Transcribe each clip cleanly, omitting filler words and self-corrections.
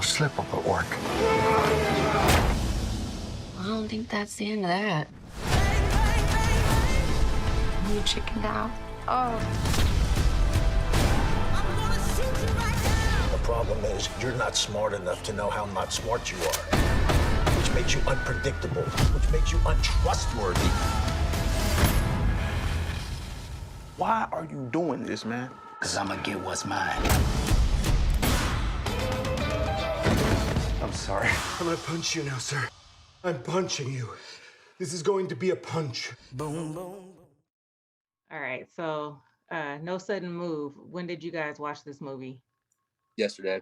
slip up at work. I don't think that's the end of that. You chickened out? Oh. The problem is you're not smart enough to know how not smart you are, which makes you unpredictable, which makes you untrustworthy. Why are you doing this, man? Because I'm going to get what's mine. I'm sorry. I'm gonna punch you now, sir. I'm punching you. This is going to be a punch. Boom, boom. All right, so no sudden move. When did you guys watch this movie? Yesterday.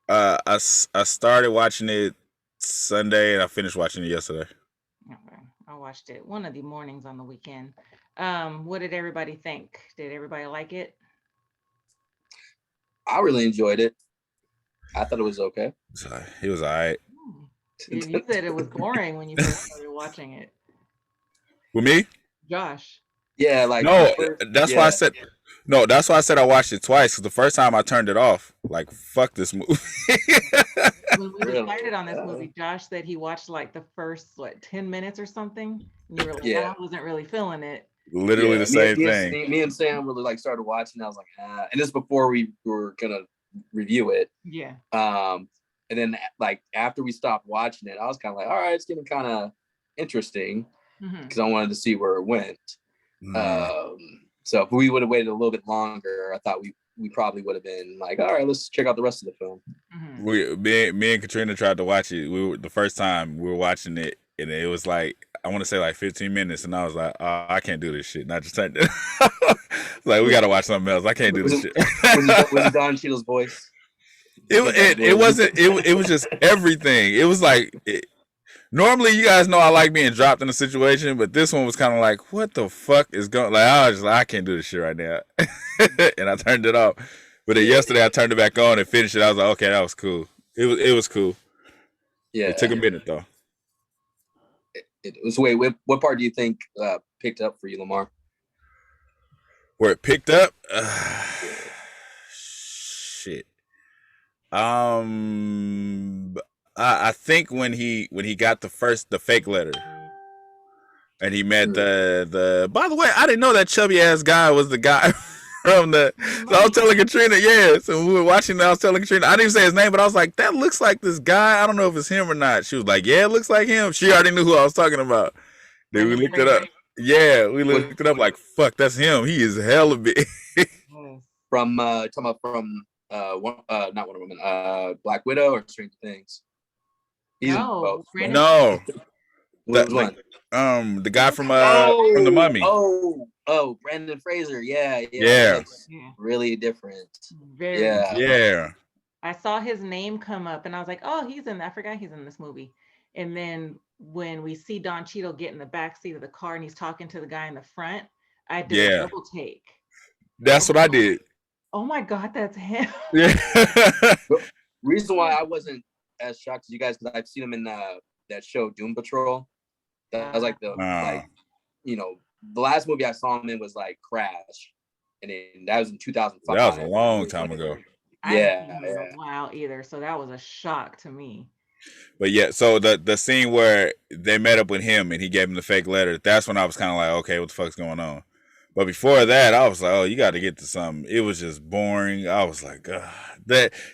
I started watching it Sunday and I finished watching it yesterday. Okay, I watched it one of the mornings on the weekend. What did everybody think? Did everybody like it? I really enjoyed it. I thought it was okay. So it was all right. You said it was boring when you first started watching it. With me? Josh. Yeah, like no, that's why I said no. That's why I said I watched it twice. Because the first time I turned it off, like fuck this movie. When we decided on this movie, Josh said he watched like the first 10 minits or something. And you were like, I wasn't really feeling it. Literally the same thing. Me and Sam really like started watching. I was like, and this before we were gonna review it. Yeah. And then like after we stopped watching it, I was kind of like, all right, it's getting kind of interesting because I wanted to see where it went. So if we would have waited a little bit longer, I thought we probably would have been like, all right, let's check out the rest of the film. Me and Katrina tried to watch it. The first time we were watching it, and it was like I want to say like 15 minutes, and I was like, oh, I can't do this shit. And I just turned it. Like we got to watch something else. I can't do this shit. Was it Don Cheadle's voice? It wasn't. It was just everything. It was like. Normally, you guys know I like being dropped in a situation, but this one was kind of like, what the fuck is going? Like I was just like, I can't do this shit right now, and I turned it off. But then yesterday, I turned it back on and finished it. I was like, okay, that was cool. It was cool. Yeah, it took a minute though. It was. Wait, what part do you think picked up for you, Lamar? Where it picked up? Shit. I think when he got the fake letter, and he met the. By the way, I didn't know that chubby ass guy was the guy from the. So I was telling Katrina, so when we were watching, I was telling Katrina, I didn't even say his name, but I was like, that looks like this guy. I don't know if it's him or not. She was like, yeah, it looks like him. She already knew who I was talking about. Then we looked it up. Yeah, we looked it up like, fuck, that's him. He is hella big. From talking about from not Wonder Woman, Black Widow or Stranger Things. No, the guy from the Mummy. Oh, Brandon Fraser. Yeah. Really different. Yeah. I saw his name come up, and I was like, oh, I forgot he's in this movie. And then when we see Don Cheadle get in the back seat of the car and he's talking to the guy in the front, I did a double take. That's what I did. Oh my God, that's him. Yeah. Reason why I wasn't as shocked as you guys, because I've seen him in that show Doom Patrol. That was like the the last movie I saw him in was like Crash, and then that was in 2005. That was a long time ago. I haven't seen him in a while either, so that was a shock to me. But yeah, so the scene where they met up with him and he gave him the fake letter, that's when I was kind of like, okay, what the fuck's going on? But before that, I was like, oh, you got to get to something. It was just boring. I was like,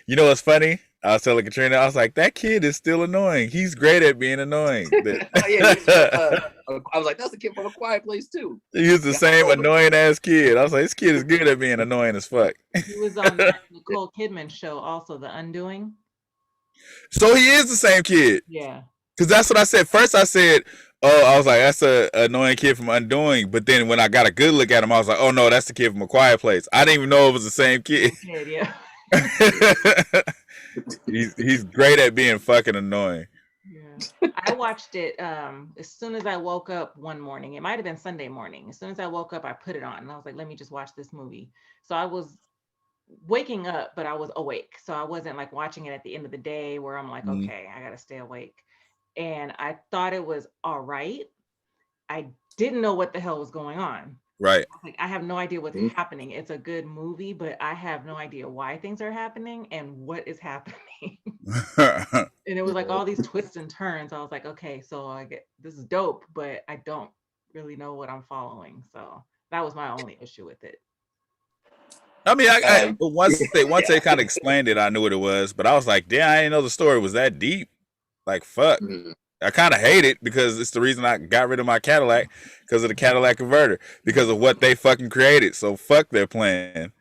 you know what's funny? I was telling Katrina, I was like, that kid is still annoying. He's great at being annoying. I was like, that's the kid from A Quiet Place too. He's the same annoying ass kid. I was like, this kid is good at being annoying as fuck. He was on that Nicole Kidman show also, The Undoing. So he is the same kid. Yeah. Because that's what I said. First I said, oh, I was like, that's a annoying kid from Undoing. But then when I got a good look at him, I was like, oh no, that's the kid from A Quiet Place. I didn't even know it was the same kid. Yeah. He's great at being fucking annoying. Yeah. I watched it as soon as I woke up one morning. It might have been Sunday morning. As soon as I woke up, I put it on and I was like, let me just watch this movie. So I was waking up, but I was awake. So I wasn't like watching it at the end of the day where I'm like, okay, I gotta stay awake. And I thought it was all right. I didn't know what the hell was going on. Right. Like, I have no idea what's happening. It's a good movie, but I have no idea why things are happening and what is happening. And it was like all these twists and turns. I was like, okay, so I get this is dope, but I don't really know what I'm following. So that was my only issue with it. I mean, once they kind of explained it, I knew what it was. But I was like, damn, I didn't know the story was that deep. Like, fuck. Mhm. I kind of hate it because it's the reason I got rid of my Cadillac, because of the Cadillac converter, because of what they fucking created. So fuck their plan.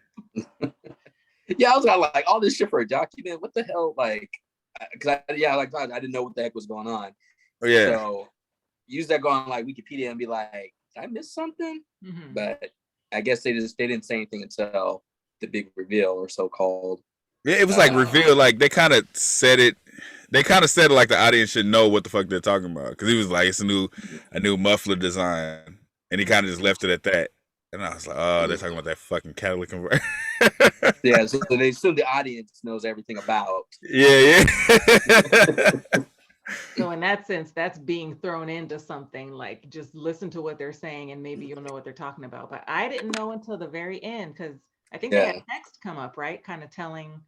Yeah, I was like all this shit for a document. What the hell? Like, because I didn't know what the heck was going on. Yeah. So use that go on like Wikipedia and be like, did I miss something? Mhm. But I guess they didn't say anything until the big reveal or so called. Yeah, it was like revealed. Like they kind of said it. They kind of said it like the audience should know what the fuck they're talking about, because he was like, it's a new muffler design, and he kind of just left it at that. And I was like, oh, they're talking about that fucking catalytic converter. Yeah, so they assume the audience knows everything about. Yeah. So in that sense, that's being thrown into something, like just listen to what they're saying and maybe you'll know what they're talking about. But I didn't know until the very end, because I think they had text come up, right? Kind of telling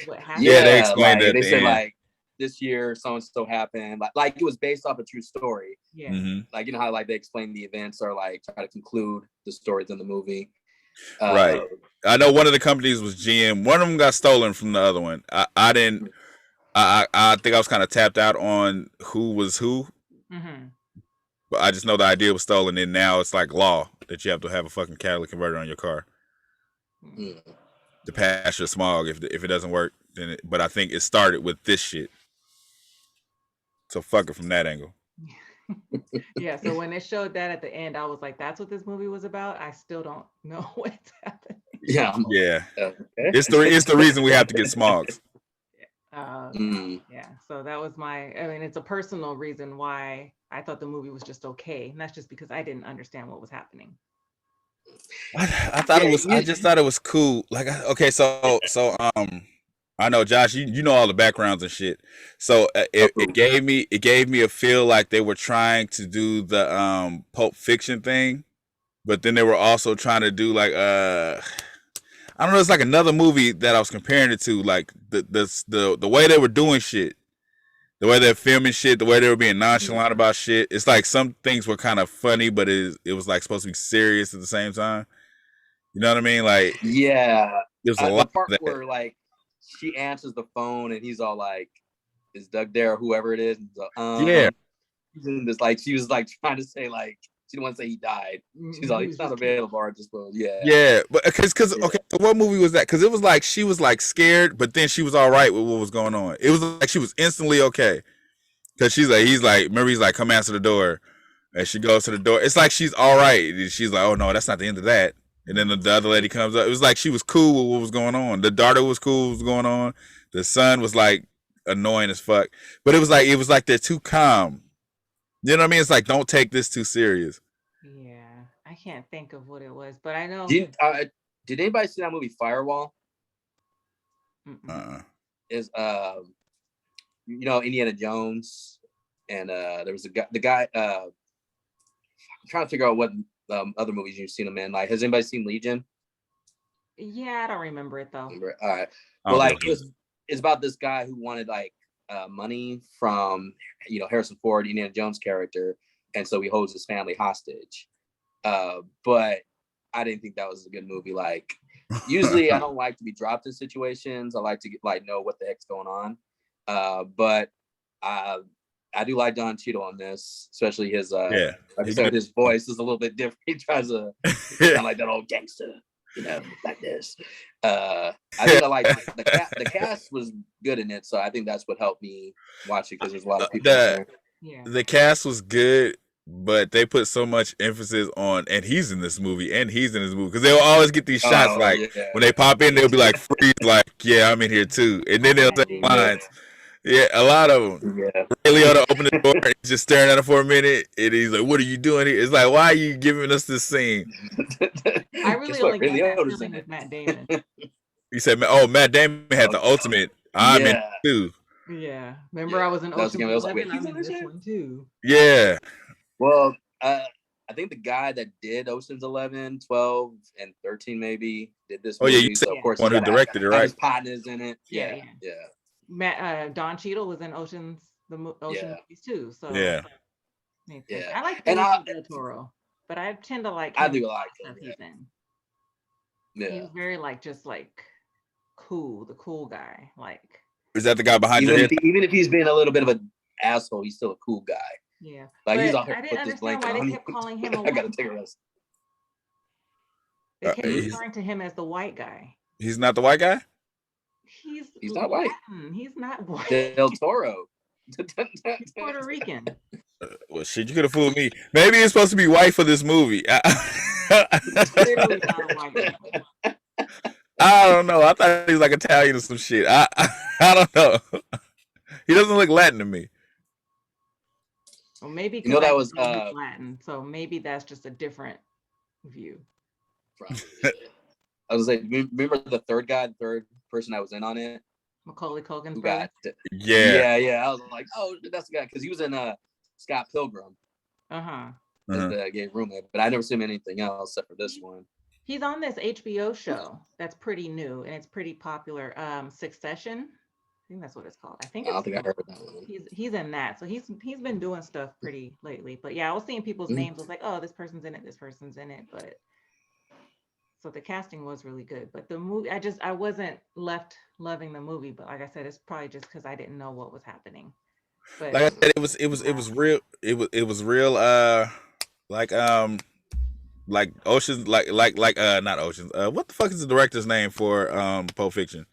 what happened. Yeah, they explained it. They said like this year so and so happened. Like it was based off a true story. Yeah. Mm-hmm. Like, you know how like they explain the events or like try to conclude the stories in the movie. Right. I know one of the companies was GM. One of them got stolen from the other one. I didn't. I think I was kind of tapped out on who was who. Mm-hmm. But I just know the idea was stolen, and now it's like law that you have to have a fucking catalytic converter on your car to pass your smog. If it doesn't work, then. But I think it started with this shit. So fuck it from that angle. Yeah, so when it showed that at the end, I was like, that's what this movie was about. I still don't know what's happening. Yeah. Okay. It's the reason we have to get smogs. Yeah, so that was it's a personal reason why I thought the movie was just okay. And that's just because I didn't understand what was happening. I thought it was. I just thought it was cool. Like, okay, so I know, Josh, you know all the backgrounds and shit. So it gave me a feel like they were trying to do the Pulp Fiction thing, but then they were also trying to do like I don't know, it's like another movie that I was comparing it to, like the way they were doing shit, the way they're filming shit, the way they were being nonchalant about shit. It's like some things were kind of funny, but it was like supposed to be serious at the same time. You know what I mean? Like, yeah, there's a lot the part of that. where like she answers the phone and he's all like, "Is Doug there?" or whoever it is. And so, yeah. This like she was like trying to say like she didn't want to say he died. She's like, he's not available. Or just yeah, but because okay, so what movie was that? Because it was like she was like scared, but then she was all right with what was going on. It was like she was instantly okay, because he's like, remember, he's like, come answer the door, and she goes to the door. It's like she's all right. And she's like, oh no, that's not the end of that. And then the other lady comes up. It was like she was cool with what was going on. The daughter was cool with what was going on. The son was like annoying as fuck. But it was like they're too calm. You know what I mean? It's like, don't take this too serious. Yeah, I can't think of what it was, but I know. Did anybody see that movie Firewall? Is you know, Indiana Jones, and there was the guy. I'm trying to figure out what other movies you've seen him in. Like, has anybody seen Legion? Yeah, I don't remember it though. All right. Well, like it's about this guy who wanted like money from, you know, Harrison Ford, Indiana Jones character, and so he holds his family hostage. But I didn't think that was a good movie. Like, usually I don't like to be dropped in situations. I like to know what the heck's going on. But I do like Don Cheadle on this, especially his like I said, his voice is a little bit different. He tries to sound like that old gangster, you know, like this. I think I like the cast was good in it, so I think that's what helped me watch it, because there's a lot of people there. Yeah. The cast was good, but they put so much emphasis on, and he's in this movie, because they'll always get these shots when they pop in, they'll be like, freeze, like, yeah, I'm in here too, and then they'll say lines. Yeah, a lot of them. Yeah. Ray Liotta opened the door and he's just staring at him for a minute, and he's like, "What are you doing here?" It's like, why are you giving us this scene? I really only got that feeling with Matt Damon. You said, "Oh, Matt Damon had the ultimate." I'm in too. Yeah, remember I was in Ocean 11. I'm in this one too. Yeah. Well, I think the guy that did Ocean's 11, 12, and 13 maybe did this movie. You said so of course one who directed it, right? His partners in it. Yeah. Don Cheadle was in Ocean movies too. So Yeah. Yeah. I like And Benicio del Toro, but I tend to like him I do like stuff him. he's in. Yeah. He's very like just like cool, the cool guy. Like, is that the guy behind your head? Even if he's been a little bit of an asshole, he's still a cool guy. yeah. Like but he's out here I put didn't this understand blanket why on. they kept calling him a I gotta white take a guy. rest. They kept He's- referring to him as the white guy. He's not the white guy? He's not white. Latin. He's not white. Del Toro. He's Puerto Rican. Well, shit, you could have fooled me. Maybe it's supposed to be white for this movie. Literally not a white guy. I don't know. I thought he was like Italian or some shit. I don't know. He doesn't look Latin to me. Well, maybe You know that was Latin, so maybe that's just a different view. Probably. I was like, remember the third person that was in on it? Macaulay Culkin's Who brother. got Yeah. yeah. I was like, oh, that's the guy, because he was in Scott Pilgrim Uh-huh. as the gay roommate, but I never seen him in anything else except for this one. He's on this HBO show that's pretty new and it's pretty popular. Succession. I think that's what it's called. I don't think I heard of that one. He's in that. So he's been doing stuff pretty lately. But yeah, I was seeing people's names. I was like, oh, this person's in it, this person's in it. But so the casting was really good. But the movie, I wasn't left loving the movie. But like I said, it's probably just because I didn't know what was happening. But Like I said, it was real. It was real. Like Oceans, like not Oceans. What the fuck is the director's name for Pulp Fiction?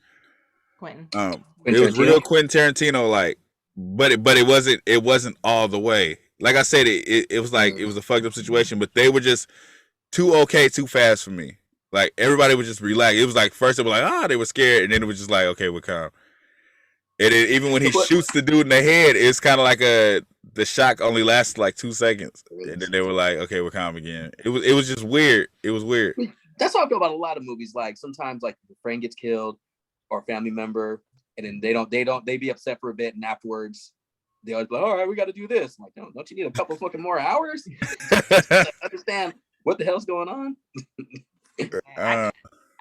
Quentin. It was real Quentin Tarantino like, but it wasn't all the way. Like I said, it was like it was a fucked up situation, but they were just too fast for me. Like everybody was just relaxed. It was like first they were like, they were scared, and then it was just like, okay, we're calm. And even when he shoots the dude in the head, it's kind of like the shock only lasts like 2 seconds, and then they were like, okay, we're calm again. It was just weird. It was weird. That's how I feel about a lot of movies. Like sometimes like a friend gets killed or a family member, and then they be upset for a bit, and afterwards they always be like, all right, we got to do this. I'm like, no, don't you need a couple fucking more hours to understand what the hell's going on? I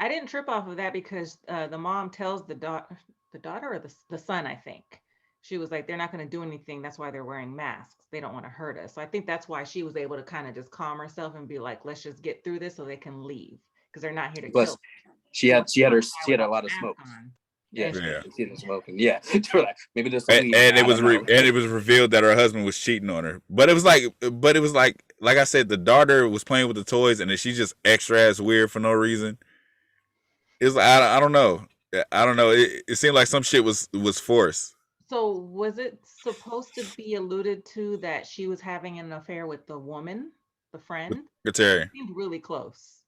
didn't trip off of that because the mom tells the daughter or the son, I think. She was like, they're not going to do anything. That's why they're wearing masks. They don't want to hurt us. So I think that's why she was able to kind of just calm herself and be like, let's just get through this so they can leave because they're not here to kill. She had a lot of smoke. Yeah, she had smoking. Yeah, maybe this. And it was revealed that her husband was cheating on her. But it was like I said, the daughter was playing with the toys, and then she's just extra ass weird for no reason. It's like I don't know. It seemed like some shit was forced. So was it supposed to be alluded to that she was having an affair with the woman, the friend? Secretary. Seemed really close.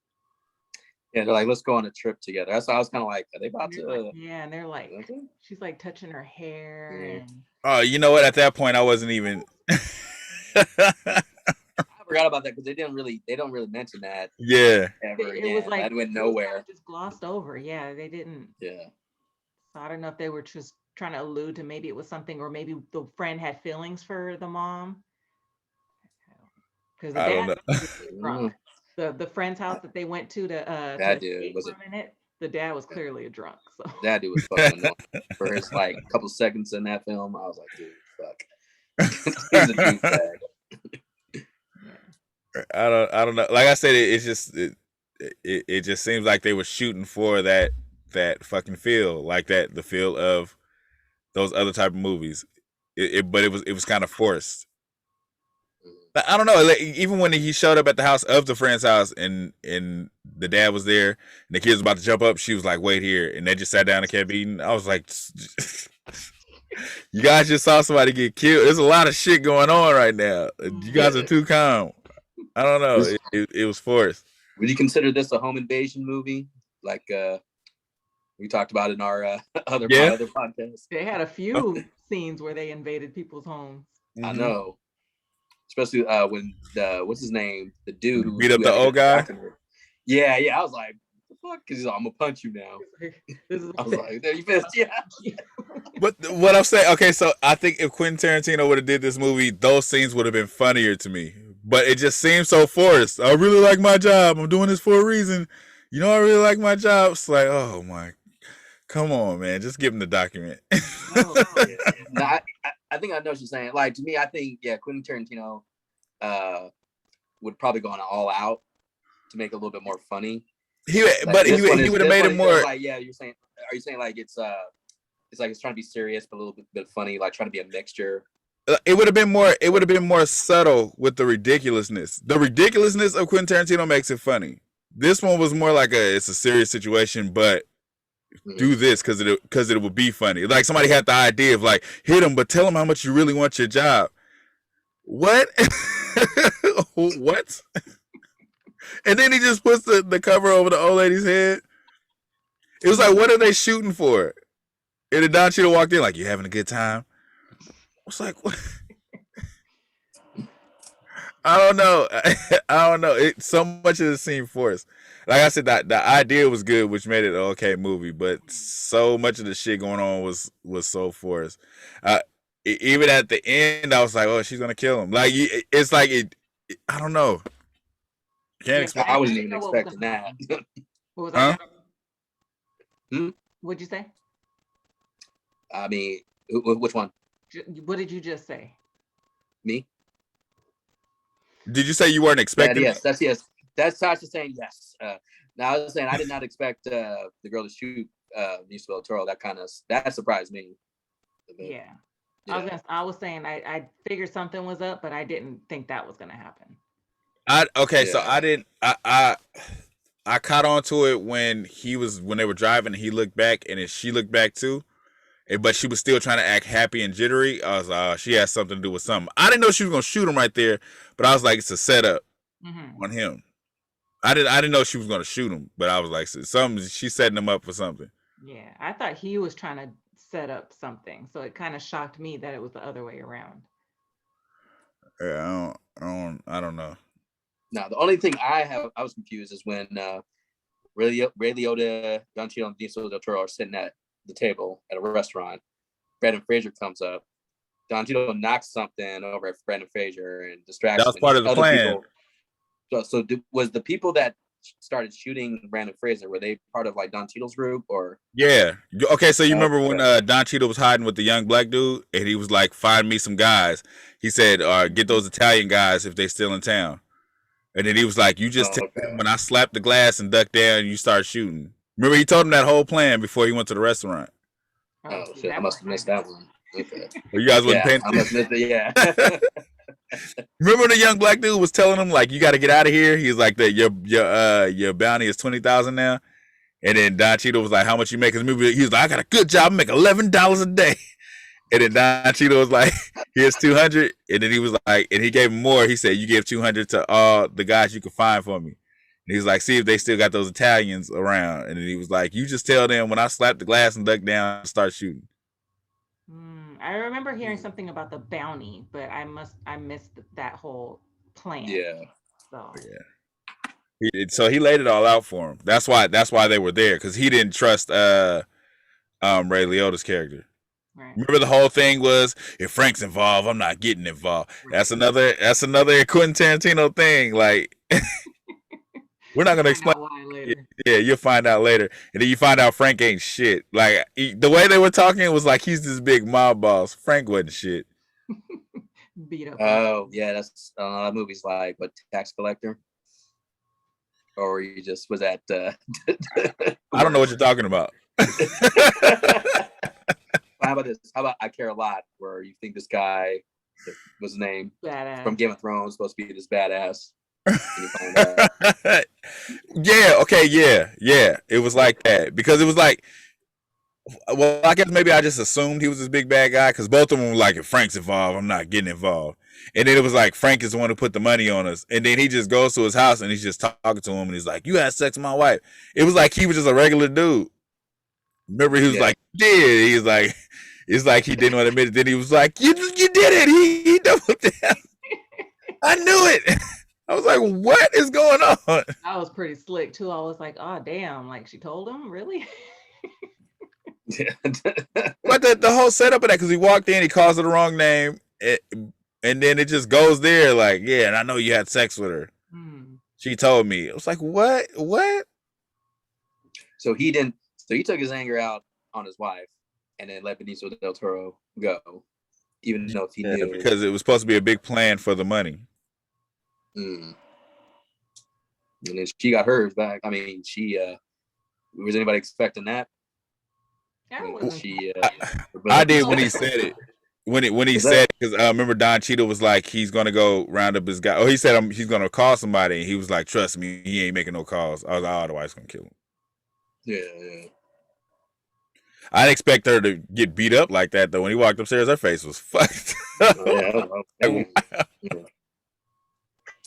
Yeah, they're like, let's go on a trip together. That's why I was kind of like, are they about to? And they're like, she's like touching her hair. And... Oh, you know what? At that point, I wasn't even. I forgot about that because they don't really mention that. Yeah. Ever it again. was like that went nowhere. Just glossed over. Yeah, they didn't. Yeah. So I don't know if they were just trying to allude to maybe it was something, or maybe the friend had feelings for the mom. Because the friend's house that they went to that dude was the dad was clearly a drunk. So that dude was fucking annoying for his like couple seconds in that film. I was like, dude, fuck. He's a douchebag. I don't know. Like I said, it just seems like they were shooting for that fucking feel, like the feel of those other type of movies. But it was kind of forced. I don't know. Like, even when he showed up at the house of the friend's house, and the dad was there, and the kids was about to jump up, she was like, "Wait here," and they just sat down and kept eating. I was like, "You guys just saw somebody get killed. There's a lot of shit going on right now. You guys are too calm." I don't know. It was forced. Would you consider this a home invasion movie? Like we talked about in our other podcasts. They had a few scenes where they invaded people's homes. I know. Especially when what's his name? The dude who beat up the old guy. Yeah. I was like, what the fuck? Because he's like, I'm gonna punch you now. I was like, there you missed. Yeah. But what I'm saying, okay, so I think if Quentin Tarantino would have did this movie, those scenes would have been funnier to me. But it just seems so forced. I really like my job. I'm doing this for a reason. You know, I really like my job. It's like, oh my. Come on, man. Just give him the document. Oh, No, I think I know what you're saying. Like to me, I think Quentin Tarantino would probably go on all out to make it a little bit more funny. He Like, would have made it more. Like, you're saying. Are you saying like it's like it's trying to be serious but a little bit funny, like trying to be a mixture? It would have been more. It would have been more subtle with the ridiculousness. The ridiculousness of Quentin Tarantino makes it funny. This one was more like it's a serious situation, but do this because it would be funny. Like somebody had the idea of like hit him, but tell him how much you really want your job. What? What? And then he just puts the cover over the old lady's head. It was like, what are they shooting for? And then Don Cheadle walked in like, you having a good time? I was like, what? I don't know. I don't know. So much of it seemed forced. Like I said, the idea was good, which made it an okay movie, but so much of the shit going on was so forced. Even at the end, I was like, oh, she's gonna kill him. Like it's like I don't know. Can't explain. I wasn't even expecting that. What was that? Hmm? What'd you say? I mean, which one? What did you just say? Me? Did you say you weren't expecting? Yes. That's Tasha saying yes. Now I was saying I did not expect the girl to shoot Benicio del Toro. That surprised me. Yeah. I was saying I figured something was up, but I didn't think that was gonna happen. So I didn't. I caught on to it when they were driving and he looked back and then she looked back too. But she was still trying to act happy and jittery. I was like, she has something to do with something. I didn't know she was gonna shoot him right there, but I was like, it's a setup on him. I didn't know she was gonna shoot him, but I was like, she's setting him up for something. Yeah, I thought he was trying to set up something, so it kind of shocked me that it was the other way around. Yeah, I don't know. No, the only thing I was confused is when Ray Liotta, Don Cheadle, and Benicio del Toro are sitting at the table at a restaurant. Brendan Fraser comes up. Don Cheadle knocks something over at Brendan Fraser and distracts. That was part of the plan. Was the people that started shooting Brendan Fraser, were they part of like Don Cheadle's group or? Yeah. Okay, so you remember when Don Cheadle was hiding with the young black dude and he was like, find me some guys. He said, get those Italian guys if they still in town. And then he was like, you just tell them when I slap the glass and duck down, you start shooting. Remember, he told him that whole plan before he went to the restaurant. Oh shit! I must have missed that one. Okay. Well, you guys wasn't paying attention. Yeah. Remember the young black dude was telling him like, you got to get out of here. He's like, that your bounty is $20,000 now. And then Don Cheadle was like, how much you make in the movie? He was like, I got a good job. I make $11 a day. And then Don Cheadle was like, here's 200. And then he was like, and he gave him more. He said, you give 200 to all the guys you can find for me. And he was like, see if they still got those Italians around. And then he was like, you just tell them when I slap the glass and duck down, start shooting. I remember hearing something about the bounty, but I missed that whole plan. Yeah. So he laid it all out for him. That's why they were there, because he didn't trust Ray Liotta's character. Right. Remember the whole thing was, if Frank's involved, I'm not getting involved. That's another Quentin Tarantino thing. Like, we're not gonna explain. Yeah, you'll find out later, and then you find out Frank ain't shit. Like the way they were talking was like he's this big mob boss. Frank wasn't shit. Beat up. Oh yeah, that's that movie's like what, Tax Collector, or you just was at. I don't know what you're talking about. How about this? How about I Care a Lot, where you think this guy, what's his name, badass, from Game of Thrones, supposed to be this badass. Yeah. Okay. Yeah. It was like that because it was like, well, I guess maybe I just assumed he was this big bad guy because both of them were like, if Frank's involved, I'm not getting involved. And then it was like Frank is the one who put the money on us, and then he just goes to his house and he's just talking to him and he's like, "You had sex with my wife." It was like he was just a regular dude. Remember, he was like, "Did?" He's like, it's like he didn't want to admit it. Then he was like, "You did it." He doubled down. I knew it. I was like, what is going on? That was pretty slick too. I was like, oh damn, like she told him, really? But the whole setup of that, because he walked in, he calls her the wrong name, and then it just goes there like, yeah, and I know you had sex with her. She told me. It was like, what? So he took his anger out on his wife and then let Benicio del Toro go, even though if he Yeah, knew. because it was supposed to be a big plan for the money. Mm. And then she got hers back. I mean, she was anybody expecting that? I did when he said it. When he said, because I remember Don Cheadle was like, he's gonna go round up his guy. Oh, he said he's gonna call somebody, and he was like, "Trust me, he ain't making no calls." I was like, "Oh, the wife's gonna kill him." Yeah. I didn't expect her to get beat up like that though. When he walked upstairs, her face was fucked. But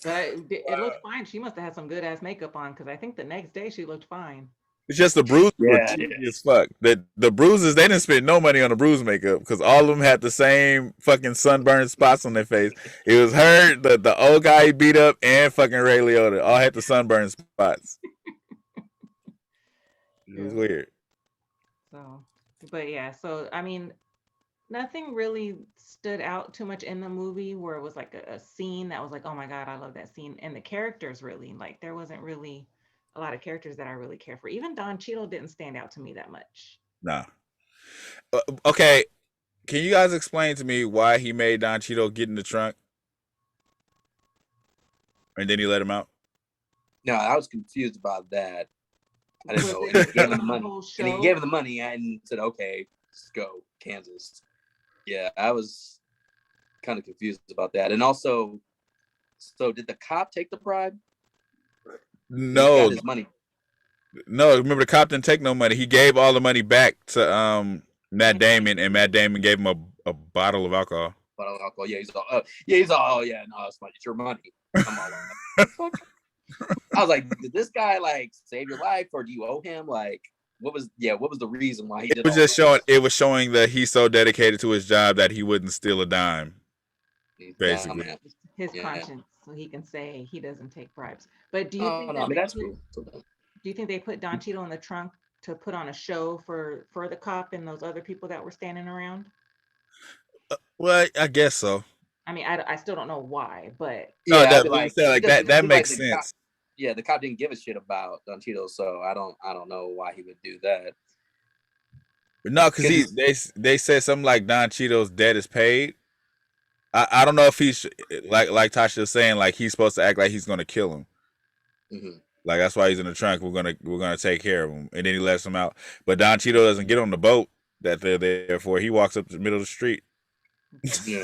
it looked fine. She must have had some good ass makeup on because I think the next day she looked fine. It's just the bruises were cheesy as fuck. The bruises, they didn't spend no money on the bruise makeup because all of them had the same fucking sunburned spots on their face. It was her, the old guy he beat up, and fucking Ray Liotta all had the sunburned spots. It was weird. So, but yeah, so I mean, nothing really stood out too much in the movie where it was like a scene that was like, oh my God, I love that scene. And the characters really, like, there wasn't really a lot of characters that I really care for. Even Don Cheadle didn't stand out to me that much. Nah. Okay, can you guys explain to me why he made Don Cheadle get in the trunk? And then he let him out? No, I was confused about that. I didn't know. And he gave him the money. And he gave him the money and said, okay, let's go, Kansas. Yeah, I was kind of confused about that. And also, so did the cop take the bribe? No. He got his money. No, remember the cop didn't take no money. He gave all the money back to Matt Damon, and Matt Damon gave him a bottle of alcohol. Bottle of alcohol. Yeah, he's all, no, it's your money. Come on. I was like, did this guy like save your life, or do you owe him? Like, what was the reason why he did? It was showing that he's so dedicated to his job that he wouldn't steal a dime. Basically, his conscience, so he can say he doesn't take bribes. But do you think that's cool. Do you think they put Don Cheadle in the trunk to put on a show for the cop and those other people that were standing around? Well, I guess so. I mean, I still don't know why, but yeah, that like makes sense. The cop didn't give a shit about Don Cheadle, so I don't know why he would do that. But no, because they said something like Don Cheadle's debt is paid. I don't know if he's like Tasha was saying, like he's supposed to act like he's gonna kill him. Mm-hmm. Like that's why he's in the trunk. We're gonna take care of him, and then he lets him out. But Don Cheadle doesn't get on the boat that they're there for. He walks up to the middle of the street. Yeah.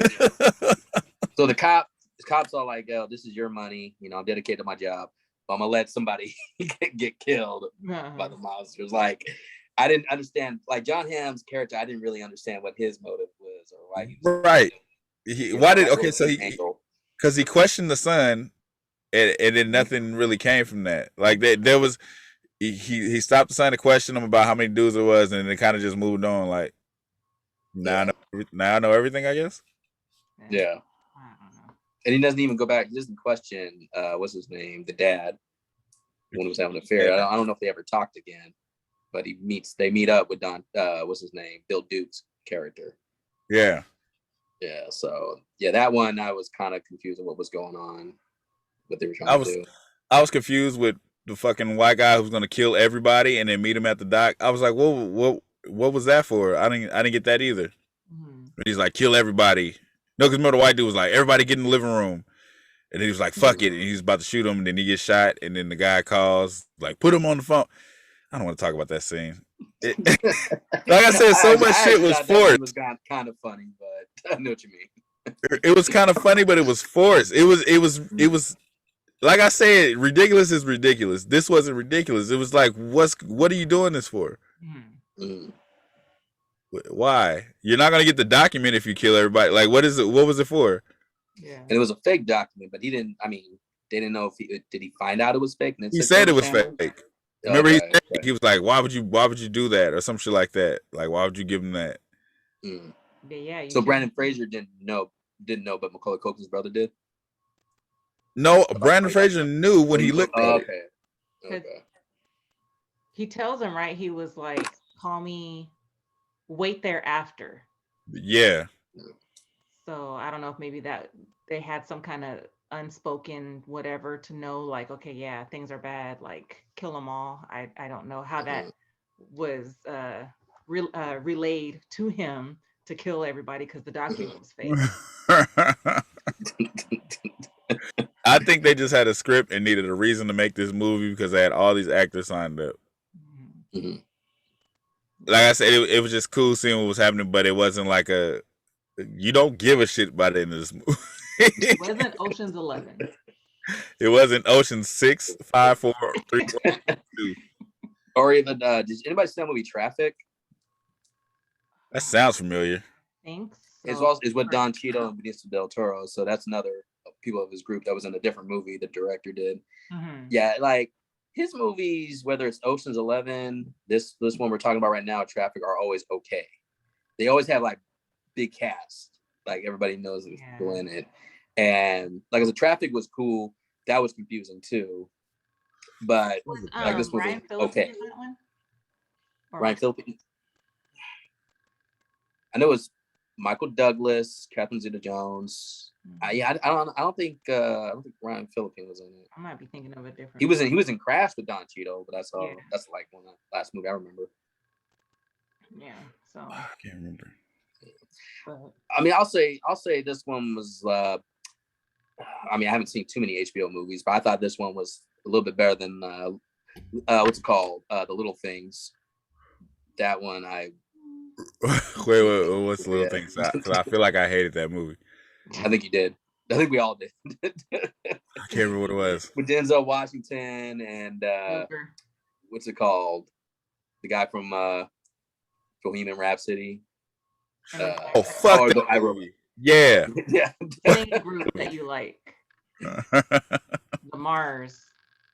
So the cops are like, "Oh, this is your money. You know, I'm dedicated to my job. But I'm gonna let somebody get killed by the monsters." Like, I didn't understand. Like John Hamm's character, I didn't really understand what his motive was or why he was right. Because he questioned the son, and then nothing really came from that. Like there was, he stopped the son to question him about how many dudes it was, and it kind of just moved on. Like now I know everything, I guess. Yeah. And he doesn't even go back. He doesn't question what's his name, the dad, when he was having an affair. I don't know if they ever talked again, but they meet up with Don. What's his name, Bill Duke's character. Yeah. Yeah. So yeah, that one I was kind of confused with what was going on, what they were trying to do. I was confused with the fucking white guy who's gonna kill everybody and then meet him at the dock. I was like, what was that for? I didn't get that either. Mm-hmm. He's like, kill everybody. No, because remember the white dude was like, everybody get in the living room. And then he was like, fuck it. And he's about to shoot him. And then he gets shot. And then the guy calls, like, put him on the phone. I don't want to talk about that scene. Like I said, so much shit was forced. It was kind of funny, but I know what you mean. It was kind of funny, but it was forced. It was like I said, ridiculous is ridiculous. This wasn't ridiculous. It was like, what are you doing this for? Mm. Why? You're not gonna get the document if you kill everybody. Like, what is it? What was it for? Yeah. And it was a fake document, but he didn't. I mean, they didn't know if did he find out it was fake? And he said it was fake. Remember, he was like, "Why would you do that?" or some shit like that. Like, why would you give him that? Mm. Yeah. So Brandon Fraser didn't know, but Macaulay Culkin's brother did. No, Brandon Fraser knew when he looked at it. Okay. He tells him, right? He was like, "Call me. Wait there after." Yeah. So I don't know if maybe that they had some kind of unspoken whatever to know, like, okay, yeah, things are bad, like kill them all. I don't know how that was relayed to him to kill everybody because the document was fake. I think they just had a script and needed a reason to make this movie because they had all these actors signed up. Mm-hmm. Like I said, it was just cool seeing what was happening, but it wasn't like you don't give a shit by the end of this movie. It wasn't Ocean's 11. It wasn't Ocean's 6, 5, 4, 3, 2. Or even, did anybody see that movie Traffic? That sounds familiar. Thanks. It's with Don Cheadle and Benicio del Toro. So that's another people of his group that was in a different movie the director did. Mm-hmm. Yeah, like his movies, whether it's Ocean's 11, this one we're talking about right now, Traffic, are always okay. They always have like big cast, like everybody knows who's in it. And like as a Traffic was cool, that was confusing too. But like this was Ryan okay. Phillippe that one? Ryan Phillippe. I know it was Michael Douglas, Catherine Zeta-Jones. I don't think Ryan Phillippe was in it. I might be thinking of a different. He was in Crash with Don Cheadle, but that's all. Yeah. That's like one of the last movie I remember. Yeah, so I can't remember. But, I mean, I'll say this one was. I mean, I haven't seen too many HBO movies, but I thought this one was a little bit better than what's it called, The Little Things. That one I. Wait, what's The Little Things? Because I feel like I hated that movie. I think you did. I think we all did. I can't remember what it was. With Denzel Washington and what's it called? The guy from Bohemian Rhapsody. Fuck that movie. Yeah. Yeah. Any group that you like. The Mars.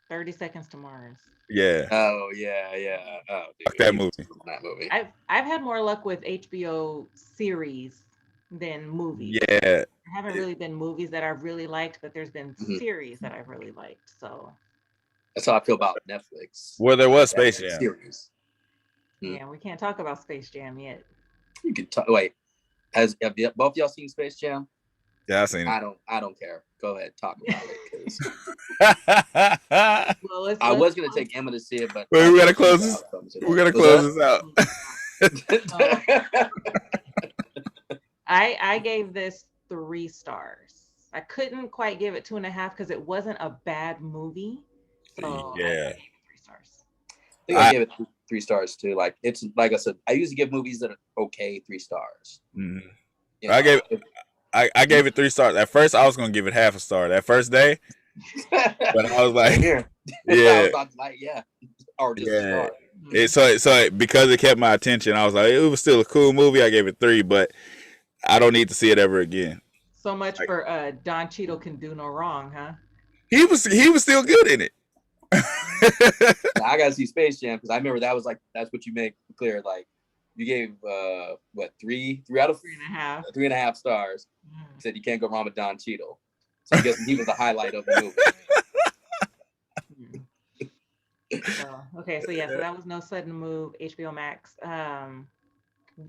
30 Seconds to Mars. Yeah. Oh yeah. Oh, dude, fuck that movie. That movie. I've had more luck with HBO series than movies. Yeah. There haven't really been movies that I've really liked, but there's been series that I've really liked. So that's how I feel about Netflix. Well, there was Space Jam series. Yeah, we can't talk about Space Jam yet. You could talk. Wait, have both y'all seen Space Jam? Yeah, I've seen it. I don't care. Go ahead, talk about it. Well, I was gonna take Emma to see it, but wait, we gotta close this. We gotta close this out. I gave this 3 stars. I couldn't quite give it 2.5 because it wasn't a bad movie. So yeah, I gave it 3 stars. I think I gave it 3 stars too. Like it's like I said, I usually give movies that are okay 3 stars. Mm-hmm. You know, I gave it 3 stars. At first, I was gonna give it half a star that first day, but I was like, yeah, yeah, or just a star. So because it kept my attention, I was like, it was still a cool movie. I gave it 3, but I don't need to see it ever again. So much for Don Cheadle can do no wrong, huh? He was still good in it. I gotta see Space Jam because I remember that's what you make clear. Like you gave what 3 out of 3.5 3.5 stars. You said you can't go wrong with Don Cheadle. So I guess he was the highlight of the movie. So that was No Sudden Move, HBOMax.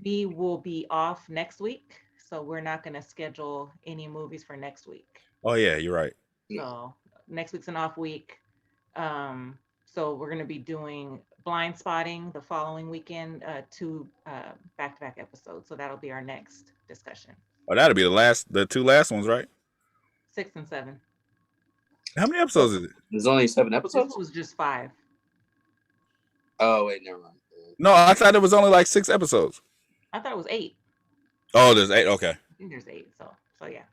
We will be off next week, so we're not going to schedule any movies for next week. Oh yeah, you're right. So next week's an off week. So we're going to be doing Blind Spotting the following weekend, 2 back-to-back episodes. So that'll be our next discussion. Oh, that'll be the 2 last ones, right? 6 and 7. How many episodes is it? There's only 7 episodes? This was just 5. Oh, wait, never mind. No, I thought it was only like 6 episodes. I thought it was 8. Oh, there's 8. Okay. I think there's 8. So yeah.